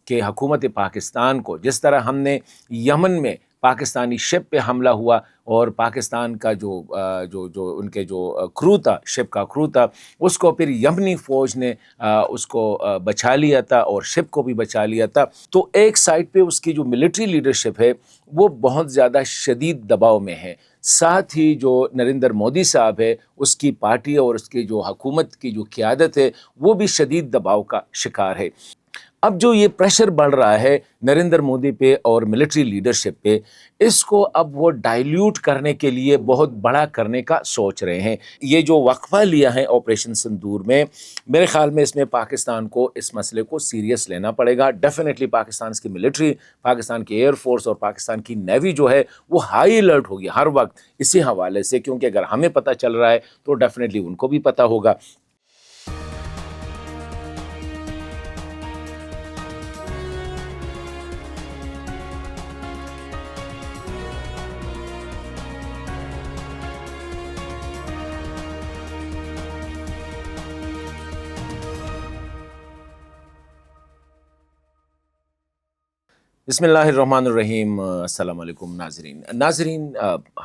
کہ حکومت پاکستان کو جس طرح ہم نے یمن میں پاکستانی شپ پہ حملہ ہوا اور پاکستان کا جو ان کے جو کرو تھا، شپ کا کرو تھا، اس کو پھر یمنی فوج نے اس کو بچا لیا تھا اور شپ کو بھی بچا لیا تھا، تو ایک سائڈ پہ اس کی جو ملٹری لیڈرشپ ہے وہ بہت زیادہ شدید دباؤ میں ہے، ساتھ ہی جو نریندر مودی صاحب ہے اس کی پارٹی اور اس کی جو حکومت کی جو قیادت ہے وہ بھی شدید دباؤ کا شکار ہے۔ اب جو یہ پریشر بڑھ رہا ہے نریندر مودی پہ اور ملٹری لیڈرشپ پہ، اس کو اب وہ ڈائلیوٹ کرنے کے لیے بہت بڑا کرنے کا سوچ رہے ہیں۔ یہ جو وقفہ لیا ہے آپریشن سندور میں، میرے خیال میں اس میں پاکستان کو اس مسئلے کو سیریس لینا پڑے گا۔ ڈیفینیٹلی پاکستان کی ملٹری، پاکستان کی ایئر فورس اور پاکستان کی نیوی جو ہے وہ ہائی الرٹ ہوگی ہر وقت اسی حوالے سے، کیونکہ اگر ہمیں پتہ چل رہا ہے تو ڈیفینیٹلی ان کو بھی پتہ ہوگا۔ بسم اللہ الرحمن الرحیم۔ السلام علیکم ناظرین،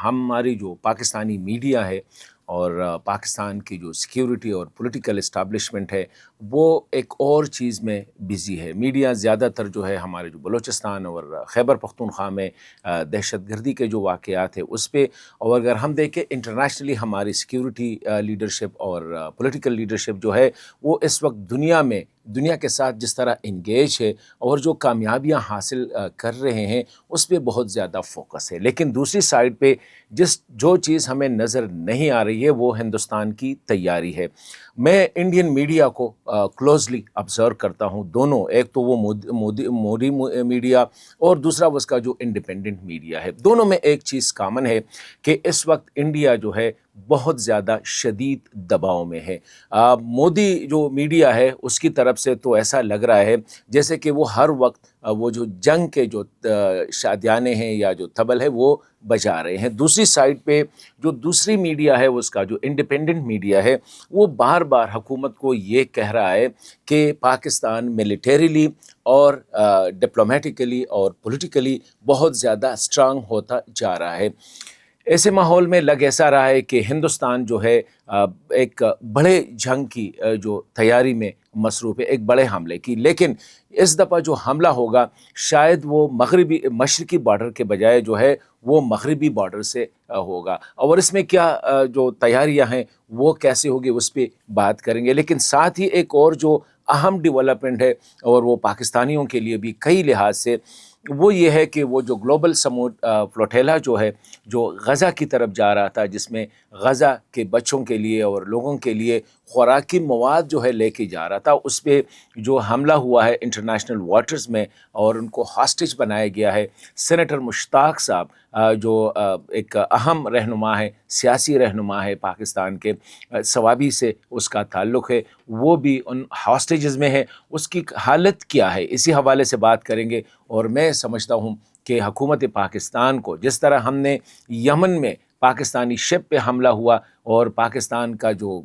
ہماری جو پاکستانی میڈیا ہے اور پاکستان کی جو سیکیورٹی اور پولیٹیکل اسٹیبلشمنٹ ہے وہ ایک اور چیز میں بزی ہے۔ میڈیا زیادہ تر جو ہے ہمارے جو بلوچستان اور خیبر پختونخوا میں دہشت گردی کے جو واقعات ہیں اس پہ، اور اگر ہم دیکھیں انٹرنیشنلی ہماری سیکیورٹی لیڈرشپ اور پولیٹیکل لیڈرشپ جو ہے وہ اس وقت دنیا کے ساتھ جس طرح انگیج ہے اور جو کامیابیاں حاصل کر رہے ہیں اس پہ بہت زیادہ فوکس ہے، لیکن دوسری سائڈ پہ جو چیز ہمیں نظر نہیں آ رہی ہے وہ ہندوستان کی تیاری ہے۔ میں انڈین میڈیا کو کلوزلی آبزرو کرتا ہوں، دونوں، ایک تو وہ مودی میڈیا اور دوسرا اس کا جو انڈیپینڈنٹ میڈیا ہے، دونوں میں ایک چیز کامن ہے کہ اس وقت انڈیا جو ہے بہت زیادہ شدید دباؤ میں ہے۔ مودی جو میڈیا ہے اس کی طرف سے تو ایسا لگ رہا ہے جیسے کہ وہ ہر وقت وہ جو جنگ کے جو شادیانے ہیں یا جو طبل ہے وہ بجا رہے ہیں۔ دوسری سائڈ پہ جو دوسری میڈیا ہے اس کا جو انڈیپینڈنٹ میڈیا ہے وہ بار بار حکومت کو یہ کہہ رہا ہے کہ پاکستان ملیٹریلی اور ڈپلومیٹیکلی اور پولیٹیکلی بہت زیادہ اسٹرانگ ہوتا جا رہا ہے۔ ایسے ماحول میں لگ ایسا رہا ہے کہ ہندوستان جو ہے ایک بڑے جنگ کی جو تیاری میں مصروف ہے، ایک بڑے حملے کی، لیکن اس دفعہ جو حملہ ہوگا شاید وہ مشرقی بارڈر کے بجائے جو ہے وہ مغربی بارڈر سے ہوگا، اور اس میں کیا جو تیاریاں ہیں وہ کیسے ہوگی اس پہ بات کریں گے۔ لیکن ساتھ ہی ایک اور جو اہم ڈیولپمنٹ ہے اور وہ پاکستانیوں کے لیے بھی کئی لحاظ سے، وہ یہ ہے کہ وہ جو گلوبل سمود فلوٹیلا جو ہے جو غزہ کی طرف جا رہا تھا، جس میں غزہ کے بچوں کے لیے اور لوگوں کے لیے خوراکی مواد جو ہے لے کے جا رہا تھا، اس پہ جو حملہ ہوا ہے انٹرنیشنل واٹرز میں اور ان کو ہاسٹیج بنایا گیا ہے۔ سینیٹر مشتاق صاحب جو ایک اہم رہنما ہے، سیاسی رہنما ہے پاکستان کے، ثوابی سے اس کا تعلق ہے، وہ بھی ان ہاسٹیجز میں ہے۔ اس کی حالت کیا ہے اسی حوالے سے بات کریں گے، اور میں سمجھتا ہوں کہ حکومت پاکستان کو جس طرح ہم نے یمن میں پاکستانی شپ پہ حملہ ہوا اور پاکستان کا جو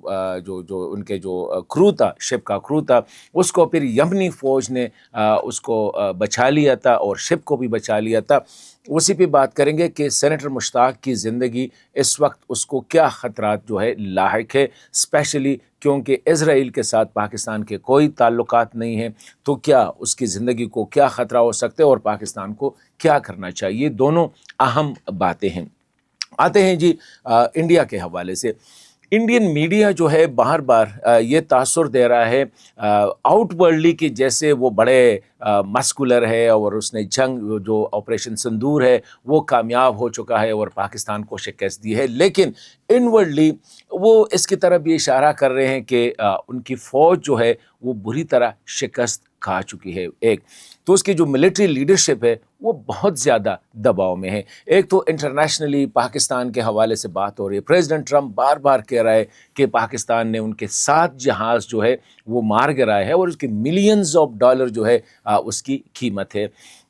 ان کے جو کرو تھا، شپ کا کرو تھا، اس کو پھر یمنی فوج نے اس کو بچا لیا تھا اور شپ کو بھی بچا لیا تھا، اسی پہ بات کریں گے کہ سینیٹر مشتاق کی زندگی اس وقت اس کو کیا خطرات جو ہے لاحق ہے، اسپیشلی کیونکہ اسرائیل کے ساتھ پاکستان کے کوئی تعلقات نہیں ہیں، تو کیا اس کی زندگی کو کیا خطرہ ہو سکتے اور پاکستان کو کیا کرنا چاہیے، دونوں اہم باتیں ہیں۔ آتے ہیں جی انڈیا کے حوالے سے۔ انڈین میڈیا جو ہے بار بار یہ تاثر دے رہا ہے آؤٹ ورلڈلی کہ جیسے وہ بڑے مسکولر ہے اور اس نے جنگ جو آپریشن سندور ہے وہ کامیاب ہو چکا ہے اور پاکستان کو شکست دی ہے، لیکن انورڈلی وہ اس کی طرف بھی اشارہ کر رہے ہیں کہ ان کی فوج جو ہے وہ بری طرح شکست کھا چکی ہے۔ ایک تو اس کی جو ملٹری لیڈرشپ ہے وہ بہت زیادہ دباؤ میں ہے۔ ایک تو انٹرنیشنلی پاکستان کے حوالے سے بات ہو رہی ہے، پریزیڈنٹ ٹرمپ بار بار کہہ رہا ہے کہ پاکستان نے ان کے 7 جہاز جو ہے وہ مار گرائے ہے اور اس کے ملینز آف ڈالر جو ہے اس کی قیمت ہے۔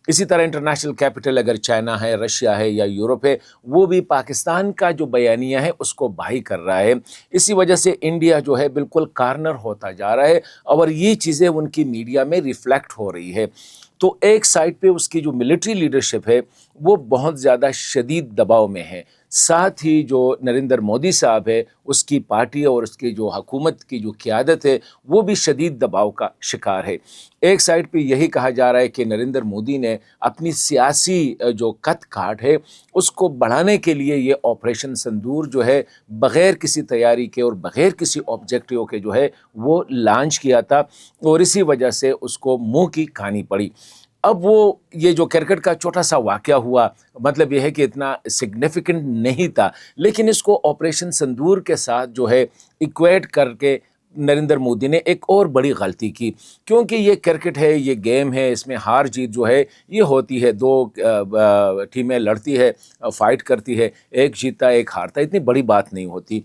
اسی طرح انٹرنیشنل کیپٹل اگر چائنا ہے، رشیا ہے یا یورپ ہے، وہ بھی پاکستان کا جو بیانیہ ہے اس کو بھائی کر رہا ہے۔ اسی وجہ سے انڈیا جو ہے بالکل کارنر ہوتا جا رہا ہے اور یہ چیزیں ان کی میڈیا میں ریفلیکٹ ہو رہی ہے۔ تو ایک سائڈ پہ اس کی جو ملٹری لیڈرشپ ہے وہ بہت زیادہ شدید دباؤ میں ہے، ساتھ ہی جو نریندر مودی صاحب ہے اس کی پارٹی اور اس کی جو حکومت کی جو قیادت ہے وہ بھی شدید دباؤ کا شکار ہے۔ ایک سائڈ پہ یہی کہا جا رہا ہے کہ نریندر مودی نے اپنی سیاسی جو کت کاٹ ہے اس کو بڑھانے کے لیے یہ آپریشن سندور جو ہے بغیر کسی تیاری کے اور بغیر کسی آبجیکٹیو کے جو ہے وہ لانچ کیا تھا، اور اسی وجہ سے اس کو منہ کی کھانی پڑی۔ اب وہ یہ جو کرکٹ کا چھوٹا سا واقعہ ہوا، مطلب یہ ہے کہ اتنا سگنیفیکنٹ نہیں تھا، لیکن اس کو آپریشن سندور کے ساتھ جو ہے ایکویٹ کر کے نریندر مودی نے ایک اور بڑی غلطی کی، کیونکہ یہ کرکٹ ہے، یہ گیم ہے، اس میں ہار جیت جو ہے یہ ہوتی ہے، دو ٹیمیں لڑتی ہے، فائٹ کرتی ہے، ایک جیتا ایک ہارتا، اتنی بڑی بات نہیں ہوتی۔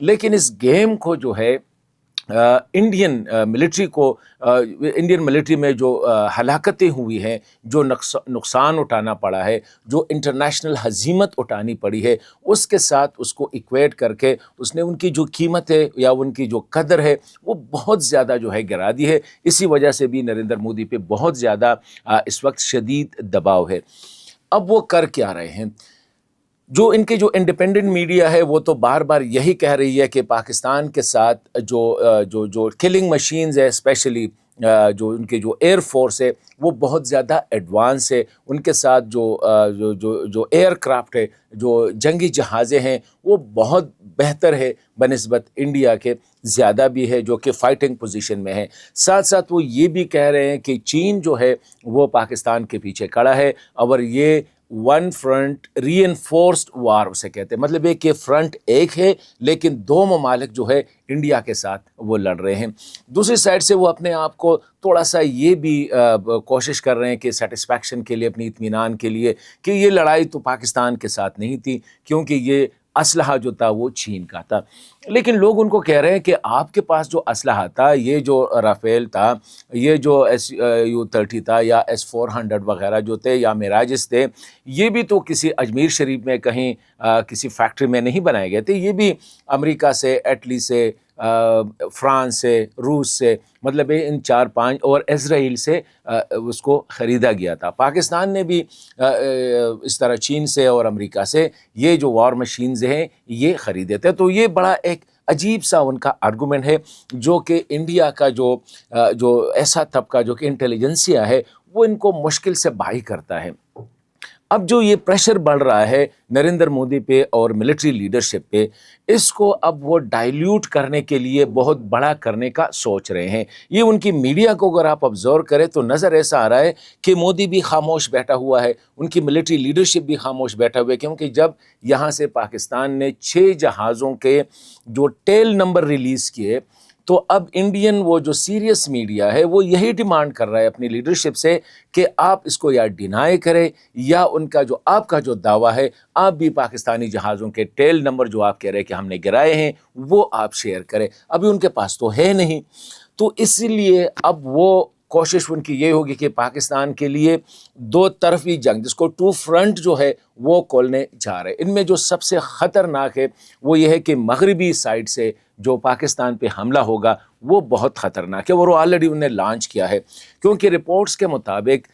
لیکن اس گیم کو جو ہے انڈین ملٹری میں جو ہلاکتیں ہوئی ہیں، جو نقصان اٹھانا پڑا ہے، جو انٹرنیشنل ہزیمت اٹھانی پڑی ہے، اس کے ساتھ اس کو ایکویٹ کر کے اس نے ان کی جو قیمت ہے یا ان کی جو قدر ہے وہ بہت زیادہ جو ہے گرا دی ہے۔ اسی وجہ سے بھی نریندر مودی پہ بہت زیادہ اس وقت شدید دباؤ ہے۔ اب وہ کر کیا رہے ہیں؟ جو ان کے جو انڈیپینڈنٹ میڈیا ہے وہ تو بار بار یہی کہہ رہی ہے کہ پاکستان کے ساتھ جو کلنگ مشینز ہے، اسپیشلی جو ان کے جو ایئر فورس ہے وہ بہت زیادہ ایڈوانس ہے، ان کے ساتھ جو ایئر کرافٹ ہے، جو جنگی جہازیں ہیں وہ بہت بہتر ہے بنسبت انڈیا کے، زیادہ بھی ہے، جو کہ فائٹنگ پوزیشن میں ہے۔ ساتھ ساتھ وہ یہ بھی کہہ رہے ہیں کہ چین جو ہے وہ پاکستان کے پیچھے کھڑا ہے، اور یہ ون فرنٹ ری انفورسڈ وار اسے کہتے ہیں، مطلب یہ کہ فرنٹ ایک ہے لیکن دو ممالک جو ہے انڈیا کے ساتھ وہ لڑ رہے ہیں۔ دوسری سائڈ سے وہ اپنے آپ کو تھوڑا سا یہ بھی کوشش کر رہے ہیں کہ سیٹسفیکشن کے لیے، اپنی اطمینان کے لیے، کہ یہ لڑائی تو پاکستان کے ساتھ نہیں تھی کیونکہ یہ اسلحہ جو تھا وہ چین کا تھا۔ لیکن لوگ ان کو کہہ رہے ہیں کہ آپ کے پاس جو اسلحہ تھا، یہ جو رافیل تھا، یہ جو SU-30 تھا یا S-400 وغیرہ جو تھے یا میراجز تھے، یہ بھی تو کسی اجمیر شریف میں کہیں کسی فیکٹری میں نہیں بنائے گئے تھے، یہ بھی امریکہ سے، اٹلی سے، فرانس سے، روس سے، مطلب ان 4-5 اور اسرائیل سے اس کو خریدا گیا تھا۔ پاکستان نے بھی اس طرح چین سے اور امریکہ سے یہ جو وار مشینز ہیں یہ خریدے تھے۔ تو یہ بڑا ایک عجیب سا ان کا آرگومنٹ ہے، جو کہ انڈیا کا جو ایسا طبقہ جو کہ انٹیلیجنسیا ہے وہ ان کو مشکل سے بائی کرتا ہے۔ اب جو یہ پریشر بڑھ رہا ہے نریندر مودی پہ اور ملٹری لیڈرشپ پہ، اس کو اب وہ ڈائلیوٹ کرنے کے لیے بہت بڑا کرنے کا سوچ رہے ہیں۔ یہ ان کی میڈیا کو اگر آپ آبزرو کریں تو نظر ایسا آ رہا ہے کہ مودی بھی خاموش بیٹھا ہوا ہے، ان کی ملٹری لیڈرشپ بھی خاموش بیٹھا ہوا ہے، کیونکہ جب یہاں سے پاکستان نے 6 جہازوں کے جو ٹیل نمبر ریلیز کیے، تو اب انڈین وہ جو سیریس میڈیا ہے وہ یہی ڈیمانڈ کر رہا ہے اپنی لیڈرشپ سے کہ آپ اس کو یا ڈینائی کریں، یا ان کا جو آپ کا جو دعویٰ ہے آپ بھی پاکستانی جہازوں کے ٹیل نمبر جو آپ کہہ رہے ہیں کہ ہم نے گرائے ہیں وہ آپ شیئر کریں۔ ابھی ان کے پاس تو ہے نہیں، تو اسی لیے اب وہ کوشش ان کی یہ ہوگی کہ پاکستان کے لیے دو طرفی جنگ، جس کو 2 فرنٹ جو ہے وہ کھولنے جا رہے ہیں۔ ان میں جو سب سے خطرناک ہے وہ یہ ہے کہ مغربی سائڈ سے جو پاکستان پہ حملہ ہوگا وہ بہت خطرناک ہے، اور وہ آلریڈی انہیں لانچ کیا ہے، کیونکہ رپورٹس کے مطابق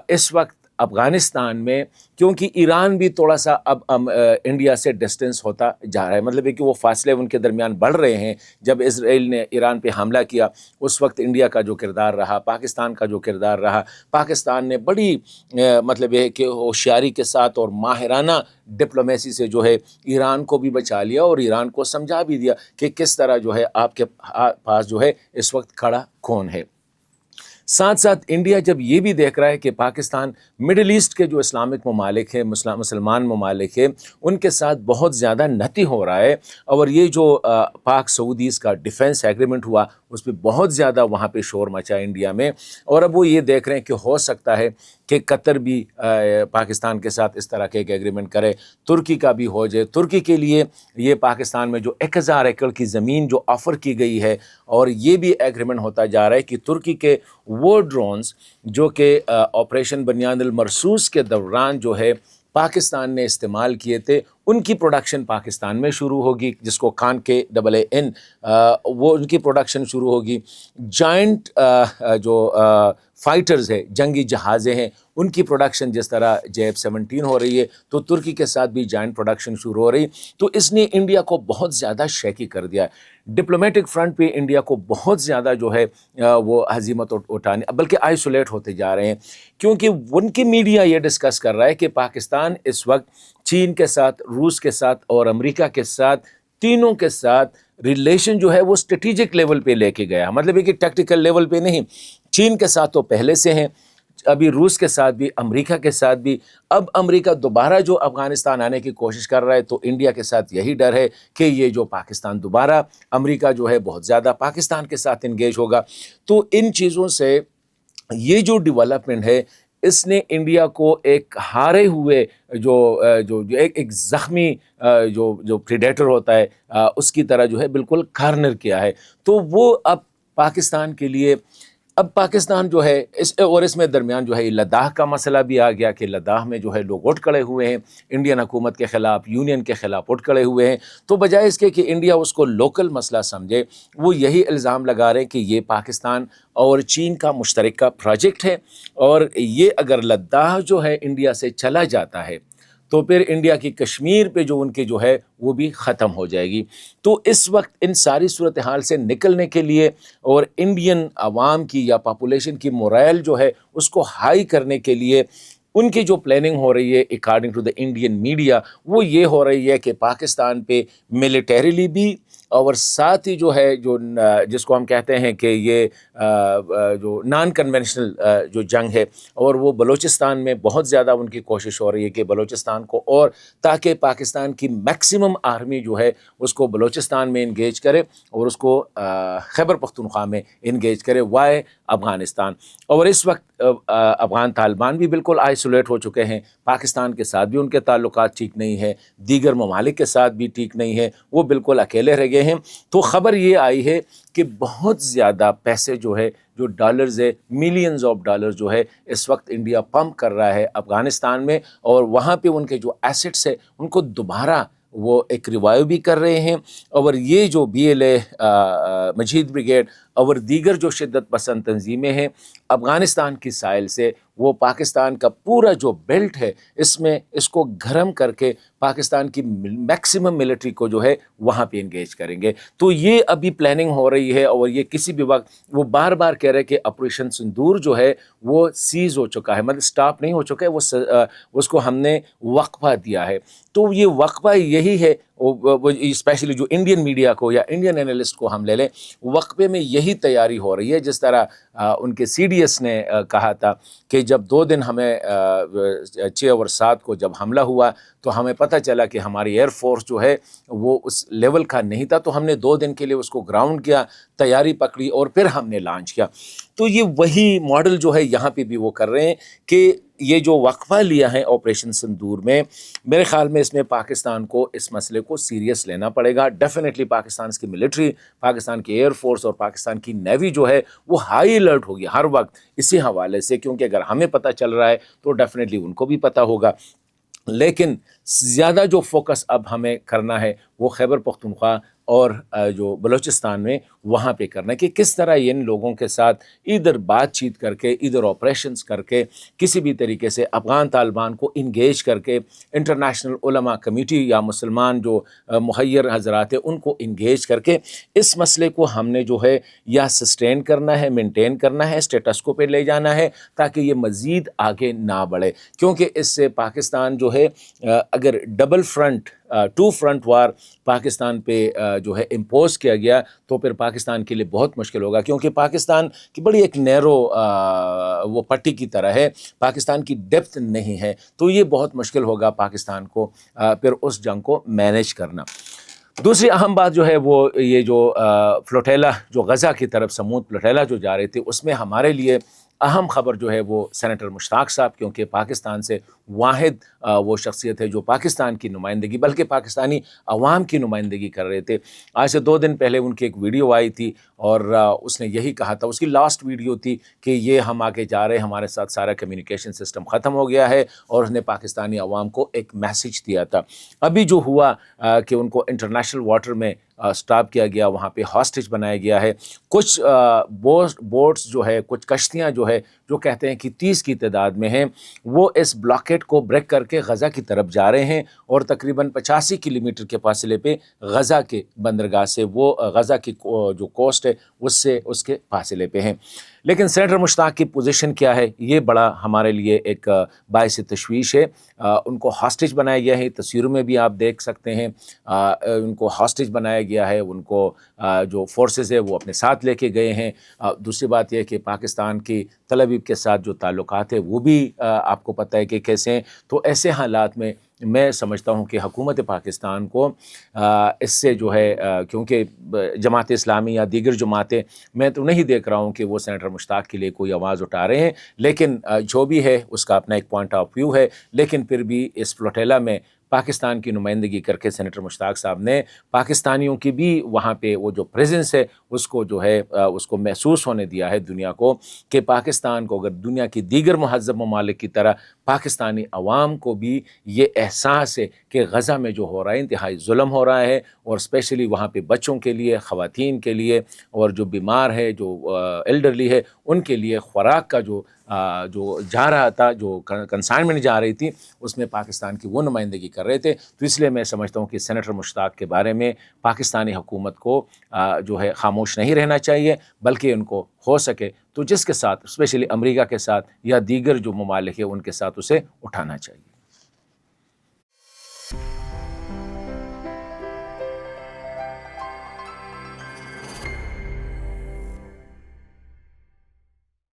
اس وقت افغانستان میں، کیونکہ ایران بھی تھوڑا سا اب انڈیا سے ڈسٹنس ہوتا جا رہا ہے، مطلب ہے کہ وہ فاصلے ان کے درمیان بڑھ رہے ہیں۔ جب اسرائیل نے ایران پہ حملہ کیا اس وقت انڈیا کا جو کردار رہا، پاکستان کا جو کردار رہا، پاکستان نے بڑی مطلب ہے کہ ہوشیاری کے ساتھ اور ماہرانہ ڈپلومیسی سے جو ہے ایران کو بھی بچا لیا اور ایران کو سمجھا بھی دیا کہ کس طرح جو ہے آپ کے پاس جو ہے اس وقت کھڑا کون ہے۔ ساتھ ساتھ انڈیا جب یہ بھی دیکھ رہا ہے کہ پاکستان مڈل ایسٹ کے جو اسلامک ممالک ہیں، مسلمان ممالک ہیں، ان کے ساتھ بہت زیادہ نتی ہو رہا ہے، اور یہ جو پاک سعودیز کا ڈیفنس ایگریمنٹ ہوا اس پہ بہت زیادہ وہاں پہ شور مچا انڈیا میں، اور اب وہ یہ دیکھ رہے ہیں کہ ہو سکتا ہے کہ قطر بھی پاکستان کے ساتھ اس طرح کے ایک ایگریمنٹ کرے، ترکی کا بھی ہو جائے۔ ترکی کے لیے یہ پاکستان میں جو 1000 ایکڑ کی زمین جو آفر کی گئی ہے، اور یہ بھی ایگریمنٹ ہوتا جا رہا ہے کہ ترکی کے وہ ڈرونز جو کہ آپریشن بنیاد المرصوص کے دوران جو ہے پاکستان نے استعمال کیے تھے، ان کی پروڈکشن پاکستان میں شروع ہوگی، جس کو کان کے AA وہ ان کی پروڈکشن شروع ہوگی۔ جائنٹ جو فائٹرز ہے، جنگی جہازیں ہیں، ان کی پروڈکشن جس طرح JF-17 ہو رہی ہے، تو ترکی کے ساتھ بھی جائنٹ پروڈکشن شروع ہو رہی، تو اس نے انڈیا کو بہت زیادہ شیکی کر دیا ہے۔ ڈپلومیٹک فرنٹ پہ انڈیا کو بہت زیادہ جو ہے وہ ہزیمت اٹھانے، بلکہ آئسولیٹ ہوتے جا رہے ہیں، کیونکہ ان کی میڈیا یہ ڈسکس کر رہا ہے کہ پاکستان اس وقت چین کے ساتھ، روس کے ساتھ اور امریکہ کے ساتھ، تینوں کے ساتھ ریلیشن جو ہے وہ اسٹریٹجک لیول پہ لے کے گیا، مطلب ہے کہ ٹیکٹیکل لیول پہ نہیں۔ چین کے ساتھ تو پہلے سے ہیں، ابھی روس کے ساتھ بھی، امریکہ کے ساتھ بھی، اب امریکہ دوبارہ جو افغانستان آنے کی کوشش کر رہا ہے، تو انڈیا کے ساتھ یہی ڈر ہے کہ یہ جو پاکستان دوبارہ، امریکہ جو ہے بہت زیادہ پاکستان کے ساتھ انگیج ہوگا۔ تو ان چیزوں سے یہ جو ڈیولپمنٹ ہے، اس نے انڈیا کو ایک ہارے ہوئے جو ایک زخمی جو پریڈیٹر ہوتا ہے اس کی طرح جو ہے بالکل کارنر کیا ہے۔ تو وہ اب پاکستان کے لیے، اب پاکستان جو ہے اس میں درمیان جو ہے لداخ کا مسئلہ بھی آ گیا کہ لداخ میں جو ہے لوگ اٹھ کھڑے ہوئے ہیں انڈین حکومت کے خلاف، یونین کے خلاف اٹھ کھڑے ہوئے ہیں۔ تو بجائے اس کے کہ انڈیا اس کو لوکل مسئلہ سمجھے، وہ یہی الزام لگا رہے ہیں کہ یہ پاکستان اور چین کا مشترکہ پروجیکٹ ہے، اور یہ اگر لداخ جو ہے انڈیا سے چلا جاتا ہے تو پھر انڈیا کی کشمیر پہ جو ان کی جو ہے وہ بھی ختم ہو جائے گی۔ تو اس وقت ان ساری صورتحال سے نکلنے کے لیے اور انڈین عوام کی یا پاپولیشن کی مورائل جو ہے اس کو ہائی کرنے کے لیے ان کی جو پلاننگ ہو رہی ہے according to the Indian media, وہ یہ ہو رہی ہے کہ پاکستان پہ ملیٹریلی بھی، اور ساتھ ہی جو ہے جس کو ہم کہتے ہیں کہ یہ جو نان کنونشنل جو جنگ ہے، اور وہ بلوچستان میں بہت زیادہ ان کی کوشش ہو رہی ہے کہ بلوچستان کو، اور تاکہ پاکستان کی میکسیمم آرمی جو ہے اس کو بلوچستان میں انگیج کرے اور اس کو خیبر پختونخوا میں انگیج کرے، وائے افغانستان۔ اور اس وقت افغان طالبان بھی بالکل آئسولیٹ ہو چکے ہیں، پاکستان کے ساتھ بھی ان کے تعلقات ٹھیک نہیں ہیں، دیگر ممالک کے ساتھ بھی ٹھیک نہیں ہے، وہ بالکل اکیلے رہ گئے ہیں۔ تو خبر یہ آئی ہے کہ بہت زیادہ پیسے جو ہے، جو ڈالرز ہے، ملینز آف ڈالر جو ہے اس وقت انڈیا پمپ کر رہا ہے افغانستان میں، اور وہاں پہ ان کے جو ایسٹس ہے ان کو دوبارہ وہ ایک ریوائیو بھی کر رہے ہیں۔ اور یہ جو BLA مجید بریگیڈ اور دیگر جو شدت پسند تنظیمیں ہیں افغانستان کی سائل سے، وہ پاکستان کا پورا جو بیلٹ ہے اس کو گرم کر کے پاکستان کی میکسیمم ملٹری کو جو ہے وہاں پہ انگیج کریں گے۔ تو یہ ابھی پلاننگ ہو رہی ہے، اور یہ کسی بھی وقت وہ بار بار کہہ رہے کہ آپریشن سندور جو ہے وہ سیز ہو چکا ہے، مطلب سٹاپ نہیں ہو چکا ہے، اس کو ہم نے وقفہ دیا ہے۔ تو یہ وقفہ یہی ہے، اسپیشلی جو انڈین میڈیا کو یا انڈین اینالسٹ کو ہم لے لیں، وقفے میں یہی تیاری ہو رہی ہے، جس طرح ان کے CDS نے کہا تھا کہ جب 2 دن ہمیں 6 اور 7 کو جب حملہ ہوا تو ہمیں پتہ چلا کہ ہماری ایئر فورس جو ہے وہ اس لیول کا نہیں تھا، تو ہم نے 2 دن کے لیے اس کو گراؤنڈ کیا، تیاری پکڑی، اور پھر ہم نے لانچ کیا۔ تو یہ وہی ماڈل جو ہے یہاں پہ بھی وہ کر رہے ہیں کہ یہ جو وقفہ لیا ہے آپریشن سندور میں، میرے خیال میں اس میں پاکستان کو اس مسئلے کو سیریس لینا پڑے گا۔ ڈیفینیٹلی پاکستان کی ملٹری، پاکستان کی ایئر فورس اور پاکستان کی نیوی جو ہے وہ ہائی الرٹ ہوگی ہر وقت اسی حوالے سے، کیونکہ اگر ہمیں پتہ چل رہا ہے تو ڈیفینیٹلی ان کو بھی پتہ ہوگا۔ لیکن زیادہ جو فوکس اب ہمیں کرنا ہے وہ خیبر پختونخوا اور جو بلوچستان میں وہاں پہ کرنا ہے کہ کس طرح ان لوگوں کے ساتھ ادھر بات چیت کر کے، ادھر آپریشنز کر کے، کسی بھی طریقے سے افغان طالبان کو انگیج کر کے، انٹرنیشنل علماء کمیٹی یا مسلمان جو مخیر حضرات ہیں ان کو انگیج کر کے اس مسئلے کو ہم نے جو ہے یا سسٹین کرنا ہے، مینٹین کرنا ہے، اسٹیٹس کو پہ لے جانا ہے، تاکہ یہ مزید آگے نہ بڑھے۔ کیونکہ اس سے پاکستان جو ہے اگر ڈبل فرنٹ 2 فرنٹ وار پاکستان پہ جو ہے امپوز کیا گیا تو پھر پاکستان کے لیے بہت مشکل ہوگا، کیونکہ پاکستان کی بڑی ایک نیرو وہ پٹی کی طرح ہے، پاکستان کی ڈیپتھ نہیں ہے، تو یہ بہت مشکل ہوگا پاکستان کو پھر اس جنگ کو مینیج کرنا۔ دوسری اہم بات جو ہے وہ یہ جو فلوٹیلا جو غزہ کی طرف سمود فلوٹیلا جو جا رہے تھے، اس میں ہمارے لیے اہم خبر جو ہے وہ سینیٹر مشتاق صاحب، کیونکہ پاکستان سے واحد وہ شخصیت ہے جو پاکستان کی نمائندگی بلکہ پاکستانی عوام کی نمائندگی کر رہے تھے۔ آج سے 2 دن پہلے ان کی ایک ویڈیو آئی تھی اور اس نے یہی کہا تھا، اس کی لاسٹ ویڈیو تھی کہ یہ ہم آگے جا رہے ہیں، ہمارے ساتھ سارا کمیونیکیشن سسٹم ختم ہو گیا ہے، اور اس نے پاکستانی عوام کو ایک میسیج دیا تھا۔ ابھی جو ہوا کہ ان کو انٹرنیشنل واٹر میں سٹاپ کیا گیا، وہاں پہ ہاسٹیج بنایا گیا ہے۔ کچھ بوٹس جو ہے، کچھ کشتیاں جو ہے، جو کہتے ہیں کہ 30 کی تعداد میں ہیں، وہ اس بلاکیٹ کو بریک کر کے غزہ کی طرف جا رہے ہیں، اور تقریباً 85 کلومیٹر کے فاصلے پہ غزہ کے بندرگاہ سے، وہ غزہ کی جو کوسٹ ہے اس کے فاصلے پہ ہیں۔ لیکن سینیٹر مشتاق کی پوزیشن کیا ہے، یہ بڑا ہمارے لیے ایک باعث تشویش ہے۔ ان کو ہاسٹیج بنایا گیا ہے، تصویروں میں بھی آپ دیکھ سکتے ہیں، ان کو ہاسٹیج بنایا گیا ہے، ان کو جو فورسز ہے وہ اپنے ساتھ لے کے گئے ہیں۔ دوسری بات یہ ہے کہ پاکستان کی تل ابیب کے ساتھ جو تعلقات ہیں وہ بھی آپ کو پتہ ہے کہ کیسے ہیں۔ تو ایسے حالات میں میں سمجھتا ہوں کہ حکومت پاکستان کو اس سے جو ہے، کیونکہ جماعت اسلامی یا دیگر جماعتیں، میں تو نہیں دیکھ رہا ہوں کہ وہ سینیٹر مشتاق کے لیے کوئی آواز اٹھا رہے ہیں، لیکن جو بھی ہے اس کا اپنا ایک پوائنٹ آف ویو ہے۔ لیکن پھر بھی اس فلوٹیلا میں پاکستان کی نمائندگی کر کے سینیٹر مشتاق صاحب نے پاکستانیوں کی بھی وہاں پہ وہ جو پریزنس ہے اس کو جو ہے اس کو محسوس ہونے دیا ہے دنیا کو، کہ پاکستان کو اگر دنیا کی دیگر مہذب ممالک کی طرح پاکستانی عوام کو بھی یہ احساس ہے کہ غزہ میں جو ہو رہا ہے انتہائی ظلم ہو رہا ہے، اور اسپیشلی وہاں پہ بچوں کے لیے، خواتین کے لیے، اور جو بیمار ہے، جو ایلڈرلی ہے، ان کے لیے خوراک کا جو جا رہا تھا، جو کنسائنمنٹ جا رہی تھی، اس میں پاکستان کی وہ نمائندگی کر رہے تھے۔ تو اس لیے میں سمجھتا ہوں کہ سینیٹر مشتاق کے بارے میں پاکستانی حکومت کو جو ہے خاموش نہیں رہنا چاہیے، بلکہ ان کو ہو سکے تو جس کے ساتھ، اسپیشلی امریکہ کے ساتھ یا دیگر جو ممالک ہیں ان کے ساتھ اسے اٹھانا چاہیے۔